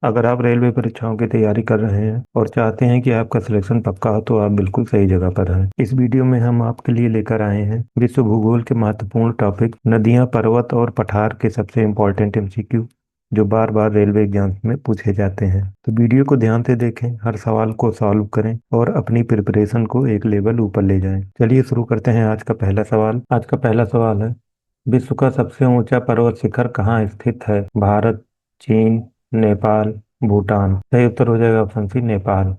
अगर आप रेलवे परीक्षाओं की तैयारी कर रहे हैं और चाहते हैं कि आपका सिलेक्शन पक्का हो तो आप बिल्कुल सही जगह पर हैं। इस वीडियो में हम आपके लिए लेकर आए हैं विश्व भूगोल के महत्वपूर्ण टॉपिक नदियां, पर्वत और पठार के सबसे इम्पोर्टेंट एमसीक्यू जो बार बार रेलवे एग्जाम में पूछे जाते हैं। तो वीडियो को ध्यान से देखें, हर सवाल को सॉल्व करें और अपनी प्रिपरेशन को एक लेवल ऊपर ले जाएं। चलिए शुरू करते हैं। आज का पहला सवाल है, विश्व का सबसे ऊंचा पर्वत शिखर कहाँ स्थित है? भारत, चीन, नेपाल, भूटान। सही उत्तर हो जाएगा ऑप्शन सी, नेपाल।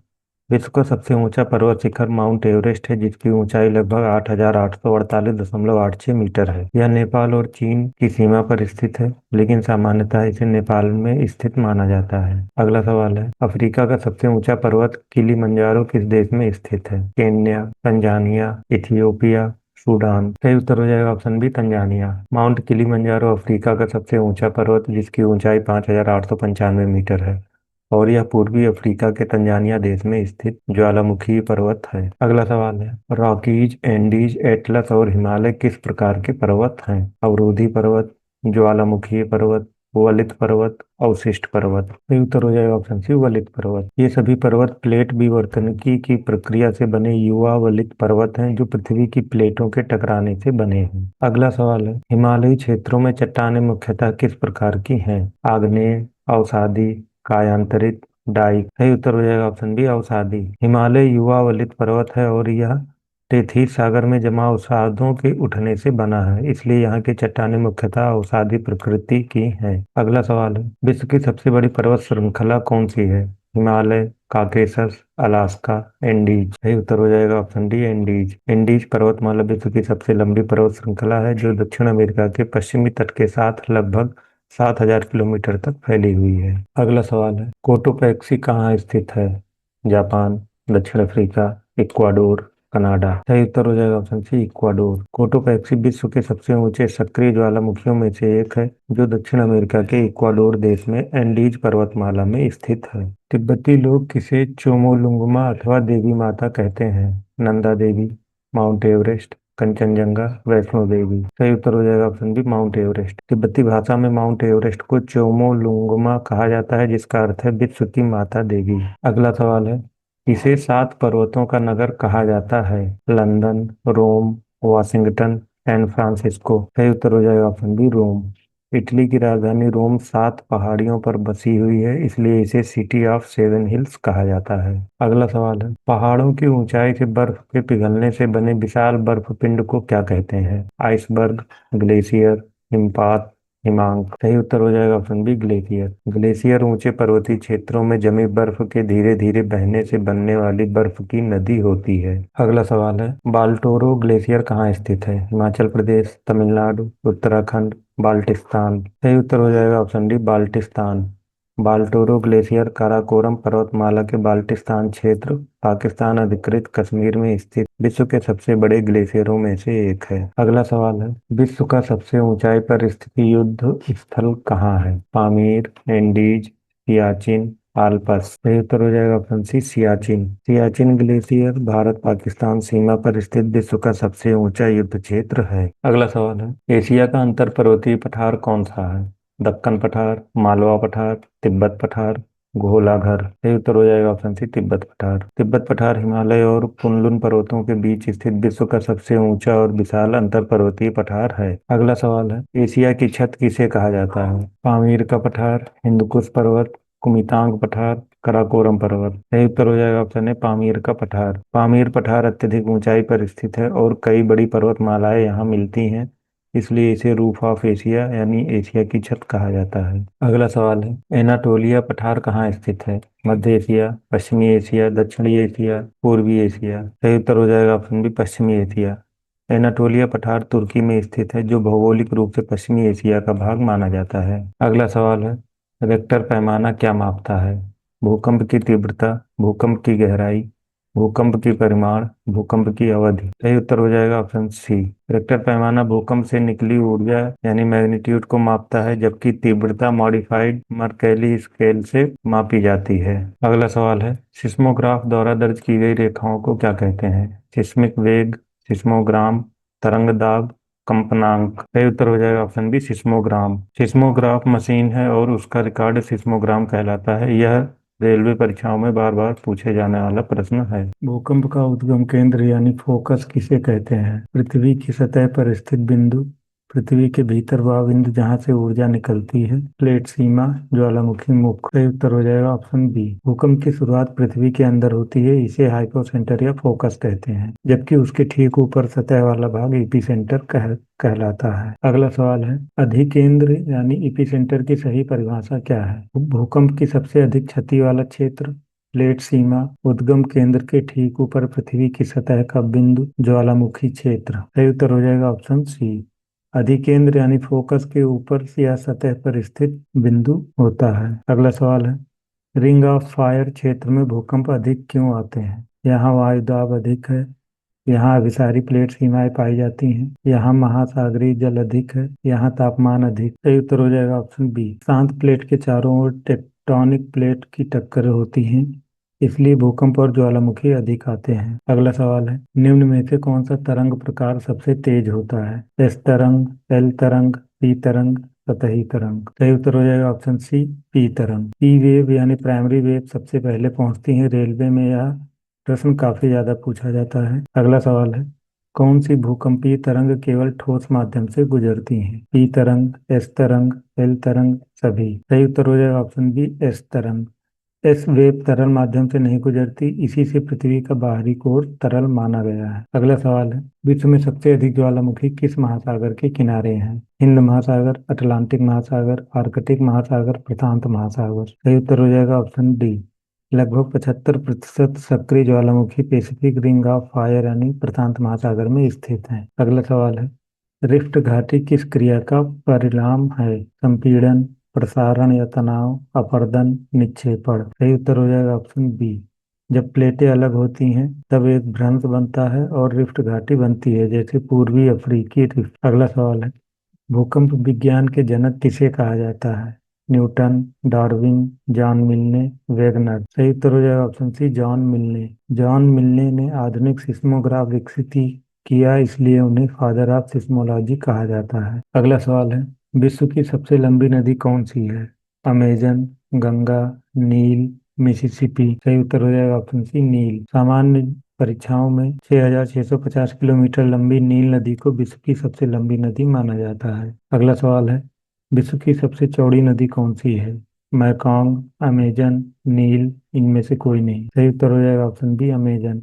विश्व का सबसे ऊंचा पर्वत शिखर माउंट एवरेस्ट है, जिसकी ऊंचाई लगभग 8,848.86 मीटर है। यह नेपाल और चीन की सीमा पर स्थित है, लेकिन सामान्यतः इसे नेपाल में स्थित माना जाता है। अगला सवाल है, अफ्रीका का सबसे ऊंचा पर्वत किलिमंजारो किस देश में स्थित है? Kenya, Tanzania, Ethiopia, Sudan. सही उत्तर हो जाएगा option B, Tanzania. Mount Kilimanjaro Africa का सबसे ऊंचा पर्वत, जिसकी ऊंचाई 5,895 मीटर है और यह पूर्वी अफ्रीका के तंजानिया देश में स्थित ज्वालामुखी पर्वत है। अगला सवाल है, रॉकीज, एंडीज, एटलस और हिमालय किस प्रकार के पर्वत हैं? अवरोधी पर्वत, ज्वालामुखी पर्वत, वलित पर्वत, अवशिष्ट पर्वत। सही उत्तर हो जाएगा ऑप्शन सी, वलित पर्वत। ये सभी पर्वत प्लेट विवर्तनिकी की प्रक्रिया से बने युवा वलित पर्वत हैं, जो पृथ्वी की प्लेटों के टकराने से बने हैं। अगला सवाल है, हिमालयी क्षेत्रों में चट्टानें मुख्यतः किस प्रकार की हैं? आग्नेय, अवसादी, कायांतरित, डाइक। सही उत्तर हो जाएगा ऑप्शन बी, अवसादी। हिमालय युवा वलित पर्वत है और यह टेथीस सागर में जमा अवसादों के उठने से बना है, इसलिए यहाँ की चट्टानें मुख्यतः अवसादी प्रकृति की हैं। अगला सवाल है, विश्व की सबसे बड़ी पर्वत श्रृंखला कौन सी है? Himalaya, Caucasus, Alaska, Andes. सही उत्तर हो जाएगा ऑप्शन डी, एंडीज। एंडीज पर्वतमाला विश्व की सबसे लंबी पर्वत श्रृंखला है, जो दक्षिण अमेरिका के पश्चिमी तट के साथ लगभग 7,000 किलोमीटर तक फैली हुई है। अगला सवाल है, कोटोपैक्सी कहाँ स्थित है? जापान, दक्षिण अफ्रीका, इक्वाडोर, कनाडा। सही उत्तर हो जाएगा ऑप्शन सी, इक्वाडोर। कोटोपैक्सी विश्व के सबसे ऊंचे सक्रिय ज्वालामुखियों में से एक है, जो दक्षिण अमेरिका के इक्वाडोर देश में एंडीज पर्वतमाला में स्थित है। तिब्बती लोग किसे चोमोलुंगमा अथवा देवी माता कहते हैं? Nanda Devi, mount Everest, Kanchenjunga, Vaishno Devi. सही उत्तर हो जाएगा ऑप्शन बी, माउंट एवरेस्ट। तिब्बती भाषा में माउंट एवरेस्ट को चोमोलुंगमा कहा जाता है, जिसका अर्थ है विश्व की माता देवी। अगला सवाल है, इसे 7 पर्वतों का नगर कहा जाता है? लंदन, रोम, वाशिंगटन, सैन फ्रांसिस्को। सही उत्तर हो जाएगा ऑप्शन बी, रोम। इटली की राजधानी रोम 7 पहाड़ियों पर बसी हुई है, इसलिए इसे सिटी ऑफ 7 हिल्स कहा जाता है। अगला सवाल है, पहाड़ों की ऊंचाई से बर्फ के पिघलने से बने विशाल बर्फपिंड को क्या कहते हैं? आइसबर्ग, ग्लेशियर, हिमपात, हिमांक। सही उत्तर हो जाएगा ऑप्शन बी, ग्लेशियर। ग्लेशियर ऊंचे पर्वतीय क्षेत्रों में जमी बर्फ के धीरे धीरे बहने से बनने वाली बर्फ की नदी होती है। अगला सवाल है, बाल्टोरो ग्लेशियर कहाँ स्थित है? हिमाचल प्रदेश, तमिलनाडु, उत्तराखंड, बाल्टिस्तान। सही उत्तर हो जाएगा option D, Baltistan. Baltoro glacier Karakoram पर्वतमाला के बाल्टिस्तान क्षेत्र, पाकिस्तान अधिकृत कश्मीर में स्थित विश्व के सबसे बड़े ग्लेशियरों में से एक है। अगला सवाल है, विश्व का सबसे ऊंचाई पर स्थित युद्ध स्थल कहाँ है? Pamir, Andes, Siachen, Alps. सही उत्तर हो जाएगा option C, Siachen. Siachen glacier Bharat Pakistan सीमा पर स्थित विश्व का सबसे ऊंचा युद्ध क्षेत्र है। अगला सवाल है, एशिया का अंतर पर्वतीय पठार कौन सा है? दक्कन पठार, मालवा पठार, तिब्बत पठार, घोलाघर। सही उत्तर हो जाएगा ऑप्शन सी, तिब्बत पठार। तिब्बत पठार हिमालय और कुनलुन पर्वतों के बीच स्थित विश्व का सबसे ऊंचा और विशाल अंतर पर्वतीय पठार है। अगला सवाल है, एशिया की छत किसे कहा जाता है? पामीर का पठार, हिंदकुश पर्वत, कुमितांग पठार, कराकोरम पर्वत। सही उत्तर हो जाएगा ऑप्शन है, पामीर का पठार। पामीर पठार अत्यधिक ऊंचाई पर स्थित है और कई बड़ी पर्वतमालाएं यहाँ मिलती हैं, इसलिए इसे रूफ ऑफ एशिया यानी एशिया की छत कहा जाता है। अगला सवाल है, एनाटोलिया पठार कहाँ स्थित है? मध्य एशिया, पश्चिमी एशिया, दक्षिणी एशिया, पूर्वी एशिया। सही उत्तर हो जाएगा ऑप्शन बी, पश्चिमी एशिया। एनाटोलिया पठार तुर्की में स्थित है, जो भौगोलिक रूप से पश्चिमी एशिया का भाग माना जाता है। अगला सवाल है, रिक्टर पैमाना क्या मापता है? भूकंप की तीव्रता, भूकंप की गहराई, भूकंप की परिमाण, भूकंप की अवधि। सही उत्तर हो जाएगा ऑप्शन सी। रिक्टर पैमाना भूकंप से निकली ऊर्जा यानी मैग्नीट्यूड को मापता है, जबकि तीव्रता मॉडिफाइड मर्कैली स्केल से मापी जाती है। अगला सवाल है, सिस्मोग्राफ द्वारा दर्ज की गई रेखाओं को क्या कहते हैं? सिस्मिक वेग, सिस्मोग्राम, तरंग दाब, कंपनांक। सही उत्तर हो जाएगा option B seismogram. Seismograph machine है और उसका रिकॉर्ड सिस्मोग्राम कहलाता है। यह रेलवे परीक्षाओं में बार बार पूछे जाने वाला प्रश्न है। भूकंप का उद्गम केंद्र यानी फोकस किसे कहते हैं? पृथ्वी की सतह पर स्थित बिंदु, पृथ्वी के भीतर वह बिंदु जहाँ से ऊर्जा निकलती है, प्लेट सीमा, ज्वालामुखी मुख। सही उत्तर हो जाएगा ऑप्शन बी। भूकंप की शुरुआत पृथ्वी के अंदर होती है, इसे हाइपोसेंटर या फोकस कहते हैं, जबकि उसके ठीक ऊपर सतह वाला भाग एपीसेंटर कहलाता है। अगला सवाल है, अधिकेंद्र यानी एपीसेंटर की सही परिभाषा क्या है? भूकंप की सबसे अधिक क्षति वाला क्षेत्र, प्लेट सीमा, उद्गम केंद्र के ठीक ऊपर पृथ्वी की सतह का बिंदु, ज्वालामुखी क्षेत्र। सही उत्तर हो जाएगा ऑप्शन सी। अधिकेंद्र यानी फोकस के ऊपर या सतह पर स्थित बिंदु होता है। अगला सवाल है, रिंग ऑफ फायर क्षेत्र में भूकंप अधिक क्यों आते हैं? यहाँ वायु दाब अधिक है, यहाँ अभिसारी प्लेट सीमाएं पाई जाती हैं, यहाँ महासागरीय जल अधिक है, यहाँ तापमान अधिक। सही उत्तर हो जाएगा ऑप्शन बी। शांत प्लेट के चारों ओर टेक्टोनिक प्लेट की टक्कर होती है, इसलिए भूकंप और ज्वालामुखी अधिक आते हैं। अगला सवाल है, निम्न में से कौन सा तरंग प्रकार सबसे तेज होता है? एस तरंग, एल तरंग, पी तरंग, सतही तरंग। सही उत्तर हो जाएगा ऑप्शन सी पी तरंग। पी वेव यानी प्राइमरी वेव सबसे पहले पहुंचती है। रेलवे में यह प्रश्न काफी ज्यादा पूछा जाता है। अगला सवाल है, कौन सी भूकंपीय तरंग केवल ठोस माध्यम से गुजरती है? पी तरंग, एस तरंग, एल तरंग, सभी। सही उत्तर हो जाएगा ऑप्शन बी एस तरंग। एस वेब तरल माध्यम से नहीं गुजरती, इसी से पृथ्वी का बाहरी कोर तरल माना गया है। अगला सवाल है, विश्व में सबसे अधिक ज्वालामुखी किस महासागर के किनारे हैं? हिंद महासागर, अटलांटिक महासागर, आर्कटिक महासागर, प्रशांत महासागर। सही उत्तर हो जाएगा ऑप्शन डी। लगभग 75% सक्रिय ज्वालामुखी पैसिफिक रिंग ऑफ फायर यानी प्रशांत महासागर में स्थित है। अगला सवाल है, रिफ्ट घाटी किस क्रिया का परिणाम है? संपीड़न, प्रसारण या तनाव, अपरदन, निक्षेपण। सही उत्तर हो जाएगा ऑप्शन बी। जब प्लेटें अलग होती हैं तब एक भ्रंश बनता है और रिफ्ट घाटी बनती है, जैसे पूर्वी अफ्रीकी रिफ्ट। अगला सवाल है, भूकंप विज्ञान के जनक किसे कहा जाता है? न्यूटन, डार्विन, जॉन मिल्ने, वेगनर। सही उत्तर हो जाएगा ऑप्शन सी जॉन मिल्ने। जॉन मिल्ने ने आधुनिक सिस्मोग्राफ विकसित किया, इसलिए उन्हें फादर ऑफ सिस्मोलॉजी कहा जाता है। अगला सवाल है, विश्व की सबसे लंबी नदी कौन सी है? अमेजन, गंगा, नील, मिसिसिपी। सही उत्तर हो जाएगा ऑप्शन सी नील। सामान्य परीक्षाओं में 6,650 किलोमीटर लंबी नील नदी को विश्व की सबसे लंबी नदी माना जाता है। अगला सवाल है, विश्व की सबसे चौड़ी नदी कौन सी है? मैकॉन्ग, अमेजन, नील, इनमें से कोई नहीं। सही उत्तर हो जाएगा ऑप्शन बी अमेजन।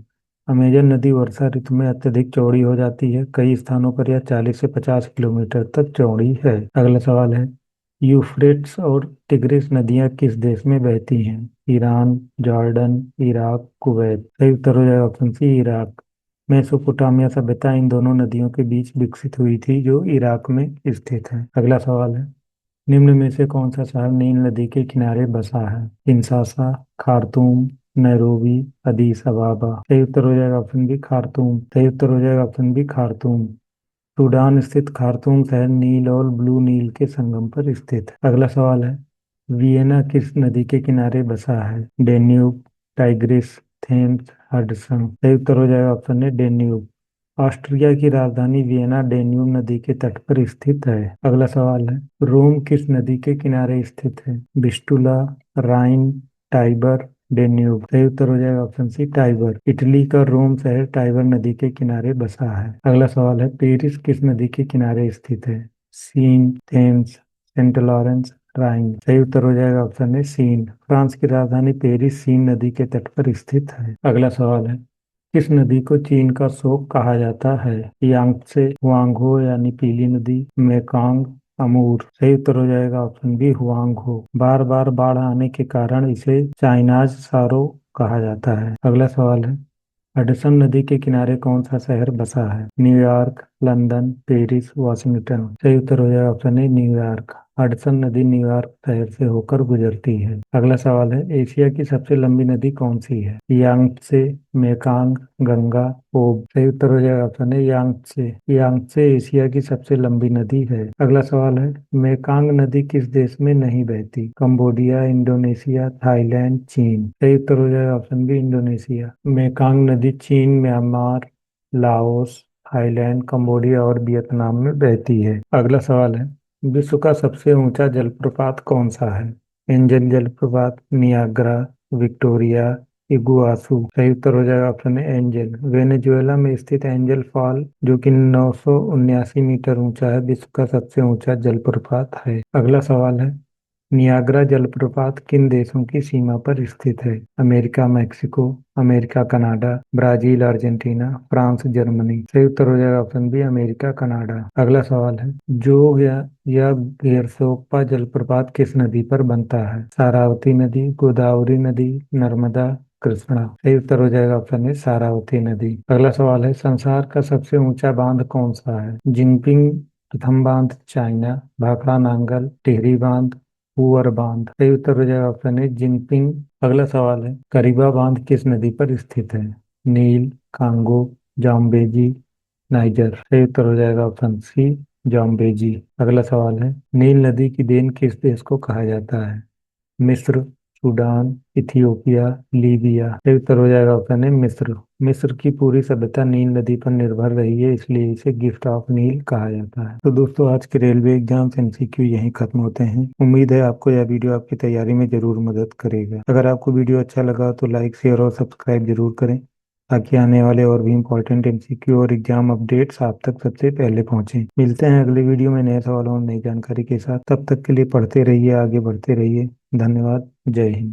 अमेजन नदी वर्षा ऋतु में अत्यधिक चौड़ी हो जाती है, कई स्थानों पर यह 40 से 50 किलोमीटर तक चौड़ी है। अगला सवाल है, यूफ्रेट्स और टिग्रिस नदियां किस देश में बहती हैं? Iran, Jordan, Iraq, Kuwait. सही उत्तर हो जाएगा ऑप्शन सी इराक। मेसोपोटामिया सभ्यता इन दोनों नदियों के बीच विकसित हुई थी, जो इराक में स्थित है। अगला सवाल है, निम्न में से कौन सा शहर नील नदी के किनारे बसा है? Kinshasa, Khartoum, Nairobi, अदीस अबाबा। सही उत्तर हो जाएगा ऑप्शन बी खार्तूम। सही उत्तर हो जाएगा ऑप्शन बी खार्तूम। सूडान स्थित खार्तूम शहर नील और ब्लू नील के संगम पर स्थित है। अगला सवाल है, वियना किस नदी के किनारे बसा है? Danube, Tigris, Thames, Hudson. सही उत्तर हो जाएगा ऑप्शन ए डेन्यूब। ऑस्ट्रिया की राजधानी वियना डेन्यूब नदी के तट पर स्थित है। अगला सवाल है, रोम किस नदी के किनारे स्थित है? विस्टुला, राइन, टाइबर, डेन्यूब। सही उत्तर हो जाएगा ऑप्शन सी टाइबर। इटली का रोम शहर टाइबर नदी के किनारे बसा है। अगला सवाल है, पेरिस किस नदी के किनारे स्थित है? सीन, थेम्स, सेंट लॉरेंस, राइन। सही उत्तर हो जाएगा ऑप्शन है सीन। फ्रांस की राजधानी पेरिस सीन नदी के तट पर स्थित है। अगला सवाल है, किस नदी को चीन का शोक कहा जाता है? यांगत्से, हुआंगहो यानी पीली नदी, मेकॉन्ग, अमूर। सही उत्तर हो जाएगा ऑप्शन बी हुआंगहो। बार बार बाढ़ आने के कारण इसे चाइनाज सारो कहा जाता है। अगला सवाल है, हडसन नदी के किनारे कौन सा शहर बसा है? New York, London, Paris, Washington. सही उत्तर हो जाएगा ऑप्शन ए न्यूयॉर्क। हडसन नदी न्यूयॉर्क शहर से होकर गुजरती है। अगला सवाल है, एशिया की सबसे लंबी नदी कौन सी है? यांगत्से, मेकांग, गंगा, ओब। सही उत्तर हो जाएगा ऑप्शन है यांगत्से। यांगत्से एशिया की सबसे लंबी नदी है। अगला सवाल है, मेकांग नदी किस देश में नहीं बहती? कंबोडिया, इंडोनेशिया, थाईलैंड, चीन। सही उत्तर हो जाएगा ऑप्शन बी इंडोनेशिया। मेकांग नदी चीन, म्यांमार, लाओस, थाईलैंड, कंबोडिया और वियतनाम में बहती है। अगला सवाल है, विश्व का सबसे ऊंचा जलप्रपात कौन सा है? एंजल जलप्रपात, नियाग्रा, विक्टोरिया, इगुआसू। सही उत्तर हो जाएगा ऑप्शन है एंजल। वेनेजुएला में स्थित एंजल फॉल जो कि 979 मीटर ऊंचा है, विश्व का सबसे ऊंचा जलप्रपात है। अगला सवाल है, नियाग्रा जलप्रपात किन देशों की सीमा पर स्थित है? America, Mexico, America, Canada, Brazil, Argentina, France, Germany. सही उत्तर हो जाएगा ऑप्शन बी, अमेरिका, कनाडा। अगला सवाल है, जो यह घेरसोप्पा जलप्रपात किस नदी पर बनता है? सारावती नदी, गोदावरी नदी, नर्मदा, कृष्णा। सही उत्तर हो जाएगा ऑप्शन ए, सारावती नदी। अगला सवाल है, संसार का सबसे ऊंचा बांध कौन सा है? जिंगपिंग प्रथम बांध, चाइना, भाखड़ा नांगल, टिहरी बांध, पुअर बांध। सही उत्तर हो जाएगा ऑप्शन ए, जिनपिंग। अगला सवाल है, करीबा बांध किस नदी पर स्थित है? नील, कांगो, जाम्बेजी, नाइजर। सही उत्तर हो जाएगा ऑप्शन सी, जाम्बेजी। अगला सवाल है, नील नदी की देन किस देश को कहा जाता है? मिस्र, सूडान, इथियोपिया, लीबिया। सही उत्तर हो जाएगा ऑप्शन है मिस्र। मिस्र की पूरी सभ्यता नील नदी पर निर्भर रही है, इसलिए इसे गिफ्ट ऑफ नील कहा जाता है। तो दोस्तों, आज के रेलवे एग्जाम एमसीक्यू यहीं खत्म होते हैं। उम्मीद है आपको यह वीडियो आपकी तैयारी में जरूर मदद करेगा। अगर आपको वीडियो अच्छा लगा तो लाइक, शेयर और सब्सक्राइब जरूर करें, ताकि आने वाले और भी इम्पोर्टेंट एमसीक्यू और एग्जाम अपडेट्स आप तक सबसे पहले पहुंचे। मिलते हैं अगले वीडियो में नए सवालों और नई जानकारी के साथ। तब तक के लिए पढ़ते रहिए, आगे बढ़ते रहिए। धन्यवाद। जय हिंद।